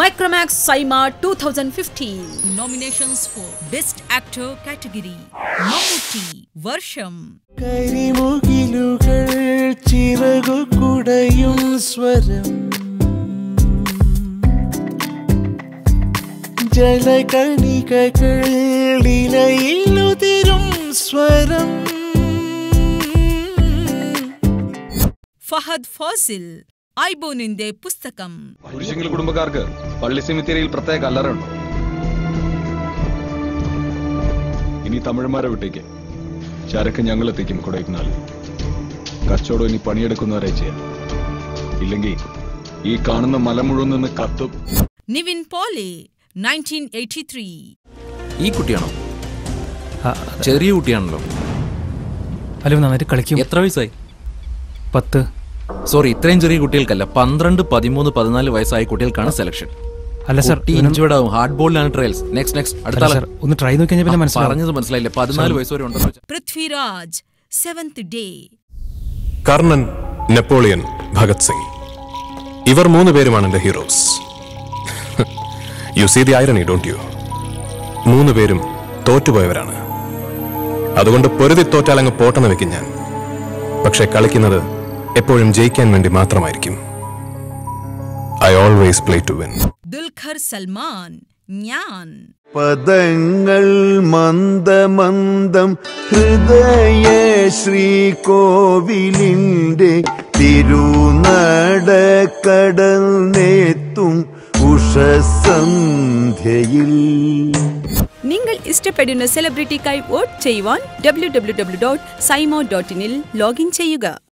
Micromax Saima 2015 nominations for Best Actor category: Mammootty, Varsham. കരിമുകിലുകൾ ചിറകുകുടയും സ്വരം ജലകണികകൾ ഇലയിലുതിരും സ്വരം Fahad Fazil, ഐബോനിന്റെ പുസ്തകം. കുരിശിങ്കൽ കുടുംബക്കാർക്ക് പള്ളി സെമിത്തേരിയിൽ പ്രത്യേക കല്ലറുണ്ട്. ഇനി തമിഴന്മാരെ വിട്ടേക്ക്, ചരക്ക് ഞങ്ങൾ എത്തിക്കും കൊടൈക്കനാൽ. കച്ചവടം ഇനി പണിയെടുക്കുന്നവരെ ചെയ്യാം, ഇല്ലെങ്കിൽ ഈ കാണുന്ന മല മുഴുവൻ നിന്ന് കത്തും. നിവിൻ പോളി, 1983. ഈ കുട്ടിയാണോ? ചെറിയ കുട്ടിയാണല്ലോ. അല്ല, നന്നായിട്ട് കളിക്കും. എത്ര വയസ്സായി? 10. സോറി, ഇത്രയും ചെറിയ കുട്ടികൾക്കല്ല, 12, 13, 14 വയസ്സായ കുട്ടികൾക്കാണ് സെലക്ഷൻ. അല്ല സർ, ഇഞ്ചുവേർഡ് ആവും. ഹാർഡ് ബോളിലാണ് ട്രയൽസ്. നെക്സ്റ്റ് അടുത്ത ഒന്ന് ട്രൈ നോക്കി കഴിഞ്ഞാൽ പിന്നെ പറഞ്ഞത് മനസ്സിലായില്ല. 14 വയസ്സ് വരെ ഉണ്ടോ? Prithviraj, 7th Day. Karnan, Napoleon, Bhagat Singh, ഇവർ 3 പേരുമാണ് എന്റെ heroes. You see the irony, don't you? 3 പേരും തോറ്റുപോയവരാണ്. അതുകൊണ്ട് പൊരുതി തോറ്റാലങ്ങ് പോട്ടെന്ന് വെക്കും ഞാൻ. പക്ഷെ കളിക്കുന്നത് എപ്പോഴും ജയിക്കാൻ വേണ്ടി മാത്രമായിരിക്കും. I always play to win. Dulquer Salman, ഞാൻ. പദങ്ങൾ മന്ദമന്ദം ഹൃദയ ശ്രീകോവിലിന്റെ തിരുനടക്കടൽ നേത്തും ഉഷസന്ധ്യയിൽ. നിങ്ങൾ ഇഷ്ടപ്പെടുന്ന സെലിബ്രിറ്റിക്കായി വോട്ട് ചെയ്യുവാൻ www.saimo.in ലോഗിൻ ചെയ്യുക.